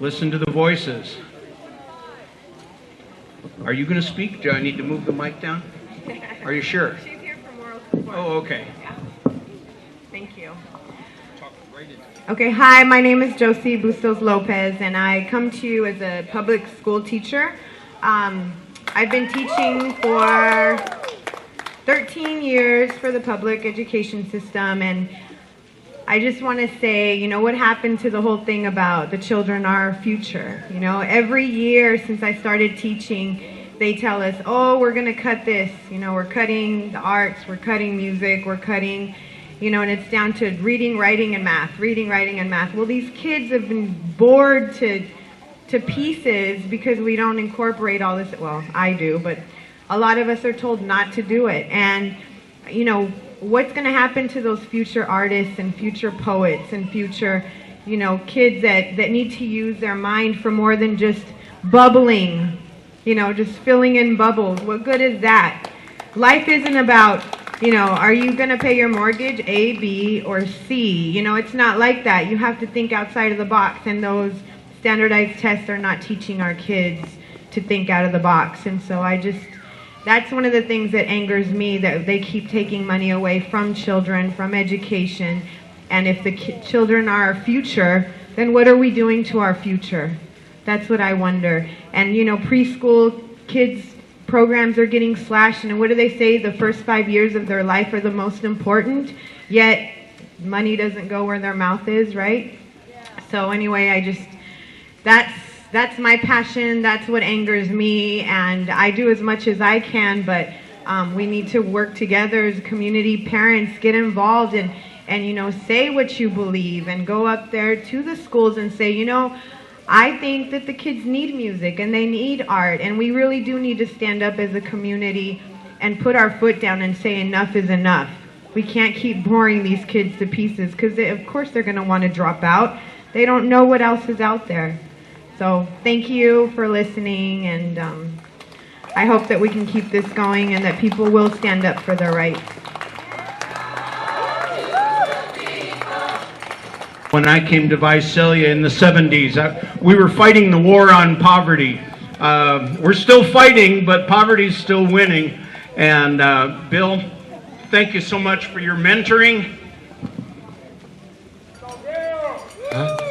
Listen to the voices. Are you going to speak? Do I need to move the mic down? Are you sure? She's here for moral support. Oh, okay. Yeah. Thank you. Okay, hi, my name is Josie Bustos Lopez, and I come to you as a public school teacher. I've been teaching for 13 years for the public education system, and I just want to say, you know, what happened to the whole thing about the children are our future? You know, every year since I started teaching, they tell us, oh, we're going to cut this. You know, we're cutting the arts, we're cutting music, we're cutting, you know, and it's down to reading, writing, and math, reading, writing, and math. Well, these kids have been bored to pieces because we don't incorporate all this. Well, I do, but a lot of us are told not to do it. And, you know, what's going to happen to those future artists and future poets and future, you know, kids that need to use their mind for more than just bubbling, you know, just filling in bubbles? What good is that? Life isn't about, you know, are you going to pay your mortgage, A, B, or C? You know, it's not like that. You have to think outside of the box, and those standardized tests are not teaching our kids to think out of the box. And so that's one of the things that angers me, that they keep taking money away from children, from education. And if the children are our future, then what are we doing to our future? That's what I wonder. And, you know, preschool kids programs are getting slashed, and what do they say? The first 5 years of their life are the most important, yet money doesn't go where their mouth is, right? Yeah. So anyway, that's my passion. That's what angers me, and I do as much as I can, but we need to work together as community parents, get involved, and you know, say what you believe, and go up there to the schools and say, you know, I think that the kids need music and they need art, and we really do need to stand up as a community and put our foot down and say enough is enough. We can't keep boring these kids to pieces, because of course they're going to want to drop out. They don't know what else is out there. So thank you for listening, and I hope that we can keep this going and that people will stand up for their rights. When I came to Visalia in the 70s, we were fighting the war on poverty. We're still fighting, but poverty's still winning. And Bill, thank you so much for your mentoring.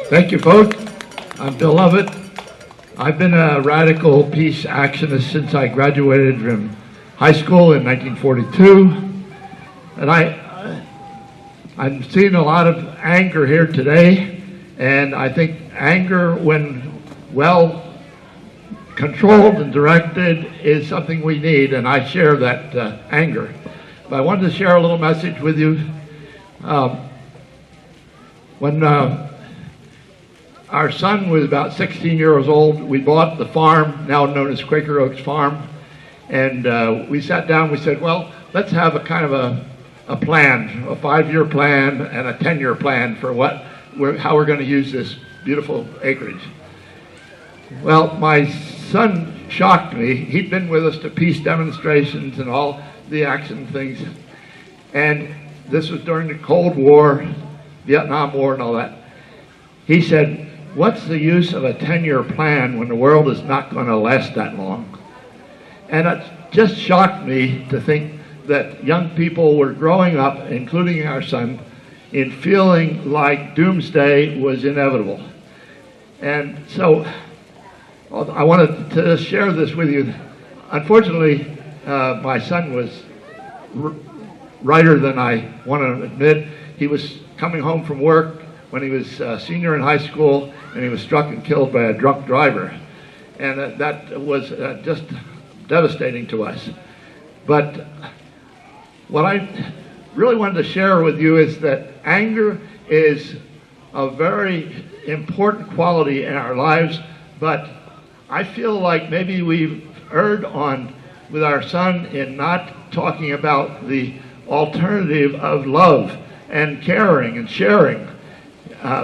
Thank you, folks. I'm Bill Lovett. I've been a radical peace actionist since I graduated from high school in 1942. And I'm seeing a lot of anger here today, and I think anger, when well controlled and directed, is something we need, and I share that anger. But I wanted to share a little message with you. When our son was about 16 years old, we bought the farm, now known as Quaker Oaks Farm, and we sat down, we said, well, let's have a kind of a plan, a 5-year plan and a 10-year plan for how we're going to use this beautiful acreage. Well, my son shocked me. He'd been with us to peace demonstrations and all the action things, and this was during the Cold War, Vietnam War and all that. He said, what's the use of a 10-year plan when the world is not going to last that long? And it just shocked me to think that young people were growing up, including our son, in feeling like doomsday was inevitable. And so I wanted to share this with you. Unfortunately, my son was righter than I want to admit. He was coming home from work when he was a senior in high school, and he was struck and killed by a drunk driver. And that was just devastating to us. But what I really wanted to share with you is that anger is a very important quality in our lives, but I feel like maybe we've erred on with our son in not talking about the alternative of love and caring and sharing,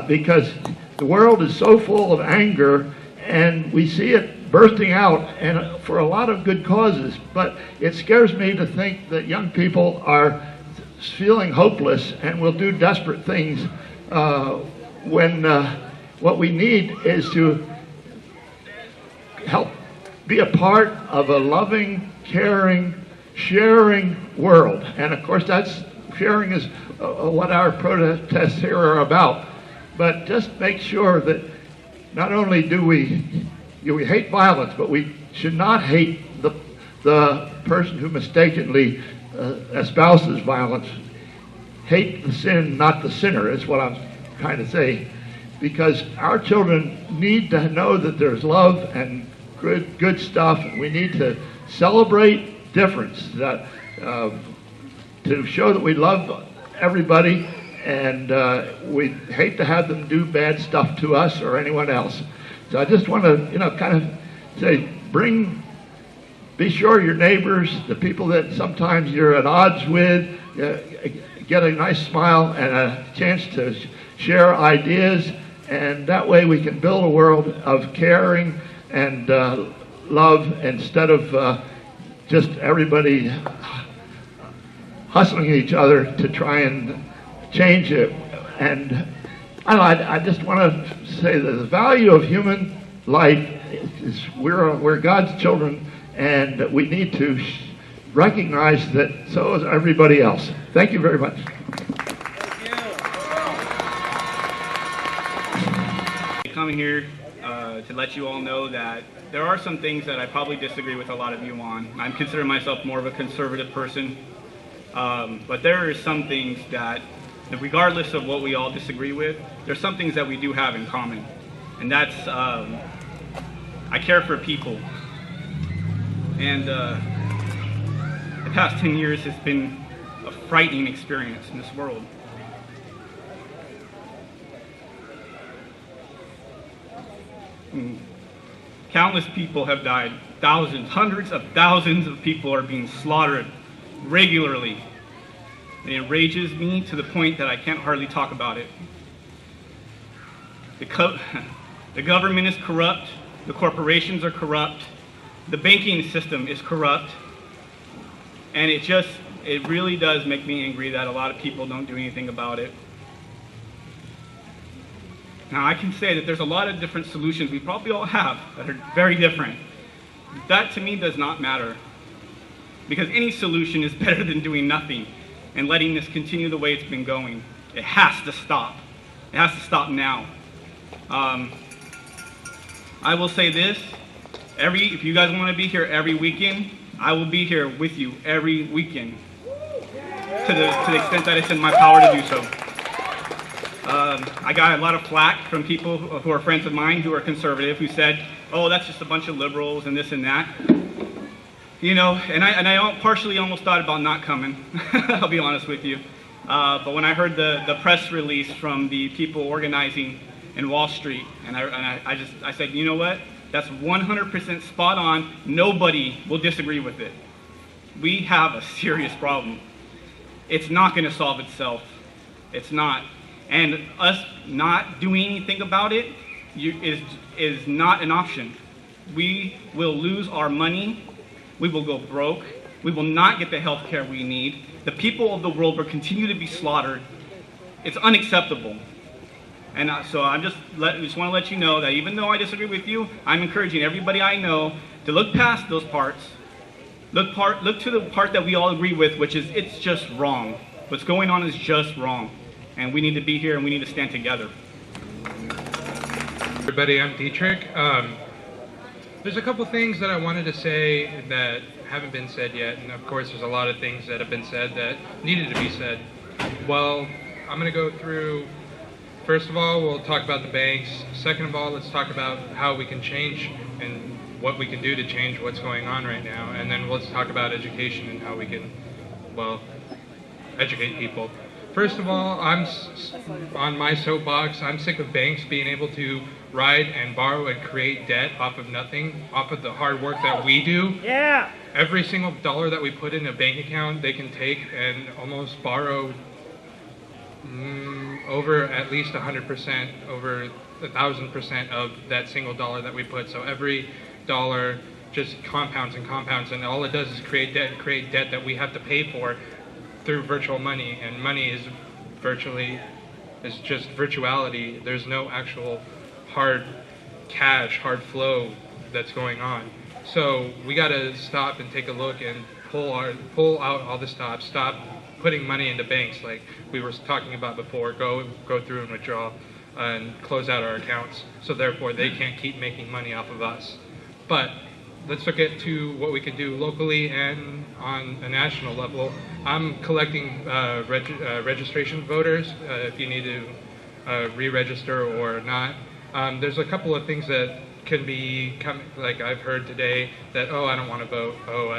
because the world is so full of anger, and we see it bursting out, and for a lot of good causes. But it scares me to think that young people are feeling hopeless and will do desperate things when what we need is to help be a part of a loving, caring, sharing world. And of course, that's sharing is what our protests here are about. But just make sure that not only do we hate violence, but we should not hate the person who mistakenly espouses violence. Hate the sin, not the sinner, is what I'm trying to say. Because our children need to know that there's love and good stuff. We need to celebrate difference, to show that we love everybody, and we hate to have them do bad stuff to us or anyone else. So I just want to, kind of say, be sure your neighbors, the people that sometimes you're at odds with, get a nice smile and a chance to share ideas, and that way we can build a world of caring and love instead of just everybody hustling each other to try and change it. And I just want to say that the value of human life is we're God's children, and we need to recognize that so is everybody else. Thank you very much. Coming here to let you all know that there are some things that I probably disagree with a lot of you on. I consider myself more of a conservative person, but there are some things that, regardless of what we all disagree with, there's some things that we do have in common, and that's I care for people. And the past 10 years has been a frightening experience in this world. Countless people have died. Thousands, hundreds of thousands of people are being slaughtered regularly. It enrages me to the point that I can't hardly talk about it. The government is corrupt. The corporations are corrupt. The banking system is corrupt. And it really does make me angry that a lot of people don't do anything about it. Now, I can say that there's a lot of different solutions we probably all have that are very different. That, to me, does not matter. Because any solution is better than doing nothing and letting this continue the way it's been going. It has to stop. It has to stop now. I will say this. If you guys want to be here every weekend, I will be here with you every weekend. To the extent that it's in my power to do so. I got a lot of flack from people who are friends of mine who are conservative who said, oh, that's just a bunch of liberals and this and that. And I partially almost thought about not coming, I'll be honest with you. But when I heard the press release from the people organizing in Wall Street, and I said, you know what? That's 100% spot on. Nobody will disagree with it. We have a serious problem. It's not going to solve itself. It's not. And us not doing anything about it is not an option. We will lose our money. We will go broke. We will not get the health care we need. The people of the world will continue to be slaughtered. It's unacceptable. And so I just want to let you know that even though I disagree with you, I'm encouraging everybody I know to look past those parts. Look to the part that we all agree with, which is it's just wrong. What's going on is just wrong. And we need to be here and we need to stand together. Everybody, I'm Dietrich. There's a couple things that I wanted to say that haven't been said yet, and of course there's a lot of things that have been said that needed to be said. Well, I'm going to go through, first of all, we'll talk about the banks. Second of all, let's talk about how we can change and what we can do to change what's going on right now. And then let's talk about education and how we can, well, educate people. First of all, I'm on my soapbox. I'm sick of banks being able to ride and borrow and create debt off of nothing, off of the hard work that we do. Yeah. Every single dollar that we put in a bank account, they can take and almost borrow over at least 100%, over 1,000% of that single dollar that we put. So every dollar just compounds and compounds, and all it does is create debt that we have to pay for through virtual money, and money is just virtuality. There's no actual hard cash, hard flow that's going on. So we got to stop and take a look and pull out all the stops. Stop putting money into banks like we were talking about before. Go through and withdraw and close out our accounts. So therefore, they can't keep making money off of us. But let's look at to what we can do locally and on a national level. I'm collecting registration voters if you need to re-register or not. There's a couple of things that can be like I've heard today that, oh, I don't want to vote. Oh, I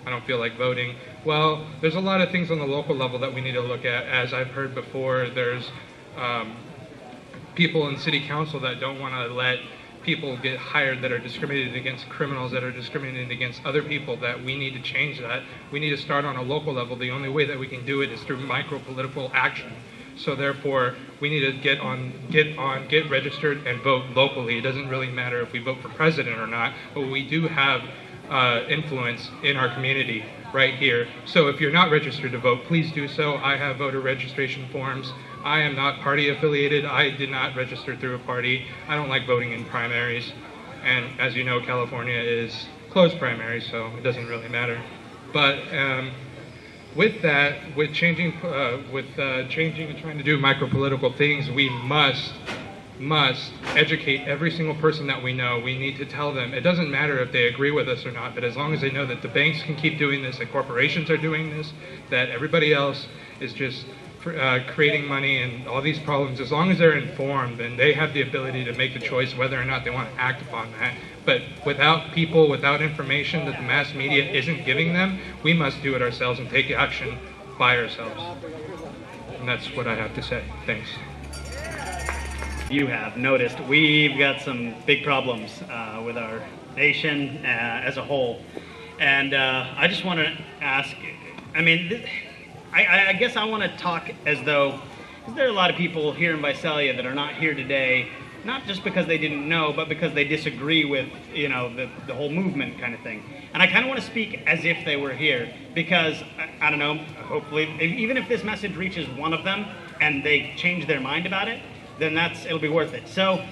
don't feel like voting. Well, there's a lot of things on the local level that we need to look at. As I've heard before, there's people in city council that don't want to let people get hired that are discriminated against, criminals that are discriminated against other people, that we need to change that. We need to start on a local level. The only way that we can do it is through micro-political action. So therefore, we need to get registered and vote locally. It doesn't really matter if we vote for president or not, but we do have influence in our community right here. So if you're not registered to vote, please do so. I have voter registration forms. I am not party affiliated. I did not register through a party. I don't like voting in primaries. And as you know, California is closed primaries, so it doesn't really matter. But with that, with changing and trying to do micro-political things, we must educate every single person that we know. We need to tell them, it doesn't matter if they agree with us or not, but as long as they know that the banks can keep doing this, that corporations are doing this, that everybody else is just creating money and all these problems, as long as they're informed and they have the ability to make the choice whether or not they want to act upon that. But without people, without information that the mass media isn't giving them, we must do it ourselves and take action by ourselves. And that's what I have to say. Thanks. You have noticed we've got some big problems with our nation as a whole. And I just want to ask, I mean, I guess I want to talk as though, because there are a lot of people here in Visalia that are not here today, not just because they didn't know, but because they disagree with, you know, the whole movement kind of thing. And I kind of want to speak as if they were here, because, I don't know, hopefully, even if this message reaches one of them and they change their mind about it, then it'll be worth it. So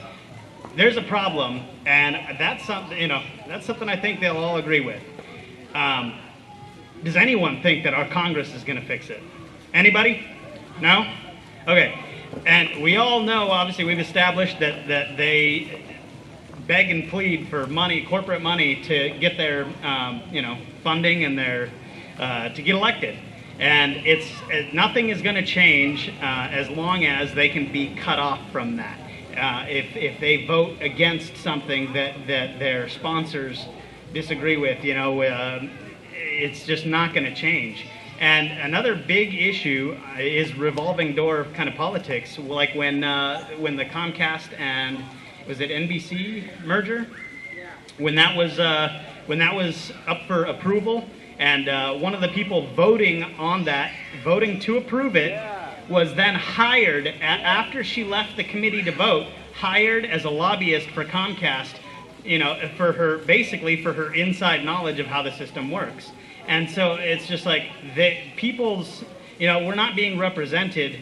there's a problem, and that's something, you know, that's something I think they'll all agree with. Does anyone think that our Congress is going to fix it? Anybody? No? Okay. And we all know, obviously, we've established that they beg and plead for money, corporate money, to get their, you know, funding and their, to get elected. And nothing is going to change as long as they can be cut off from that. If they vote against something that their sponsors disagree with, you know, it's just not going to change. And another big issue is revolving door kind of politics, like when the Comcast and was it NBC merger, when that was up for approval, and one of the people voting on that, voting to approve it, was then hired after she left the committee to vote, hired as a lobbyist for Comcast, you know, for her inside knowledge of how the system works. And so it's just like people's, you know, we're not being represented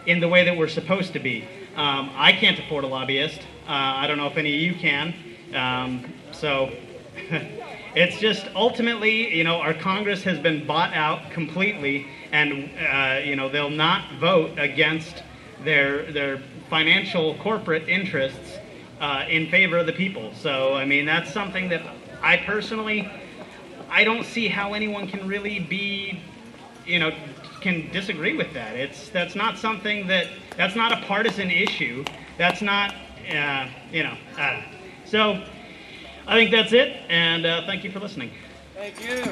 in the way that we're supposed to be. I can't afford a lobbyist. I don't know if any of you can. So it's just ultimately, you know, our Congress has been bought out completely, and you know, they'll not vote against their financial corporate interests in favor of the people. So I mean, that's something that I personally, I don't see how anyone can really be, you know, can disagree with that. That's not something that's not a partisan issue. That's not, you know. So I think that's it, and thank you for listening. Thank you.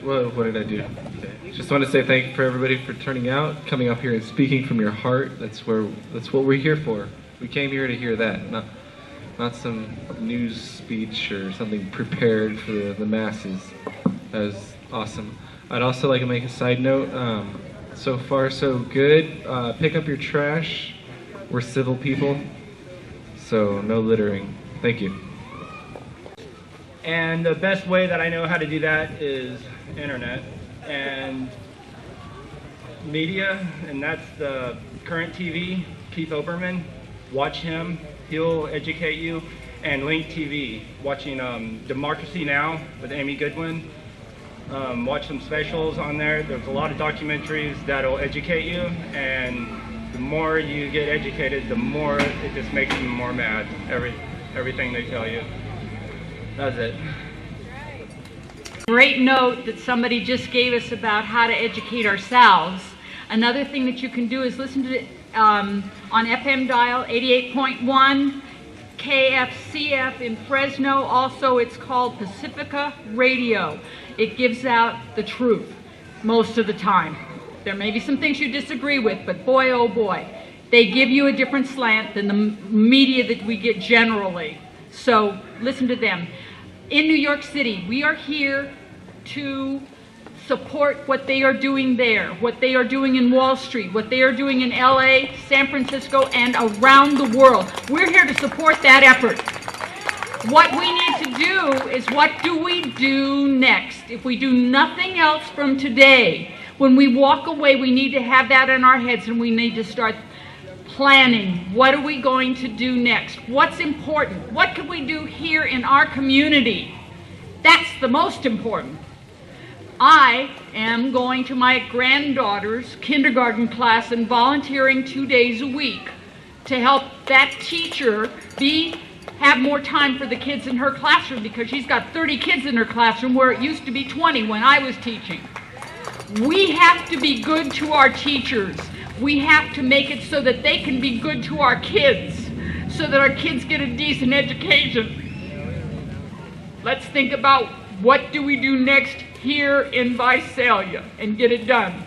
Well, what did I do? Okay. Just want to say thank you for everybody for turning out, coming up here and speaking from your heart. That's what we're here for. We came here to hear that, not some news speech or something prepared for the masses. That was awesome. I'd also like to make a side note. So far, so good. Pick up your trash. We're civil people, so no littering. Thank you. And the best way that I know how to do that is internet and media, and that's the current TV, Keith Olbermann. watch him. He'll educate you. And Link TV, watching Democracy Now! With Amy Goodwin. Watch some specials on there. There's a lot of documentaries that'll educate you, and the more you get educated, the more it just makes you more mad. Everything they tell you. That's it. Great note that somebody just gave us about how to educate ourselves. Another thing that you can do is listen to on FM dial 88.1 KFCF in Fresno. Also, it's called Pacifica Radio. It gives out the truth most of the time. There may be some things you disagree with, but boy, oh boy, they give you a different slant than the media that we get generally. So listen to them. In New York City, we are here to support what they are doing there, what they are doing in Wall Street, what they are doing in LA, San Francisco, and around the world. We're here to support that effort. What we need to do is, what do we do next? If we do nothing else from today, when we walk away, we need to have that in our heads, and we need to start planning. What are we going to do next? What's important? What can we do here in our community? That's the most important. I am going to my granddaughter's kindergarten class and volunteering 2 days a week to help that teacher have more time for the kids in her classroom, because she's got 30 kids in her classroom where it used to be 20 when I was teaching. We have to be good to our teachers. We have to make it so that they can be good to our kids, so that our kids get a decent education. Let's think about what do we do next here in Visalia and get it done.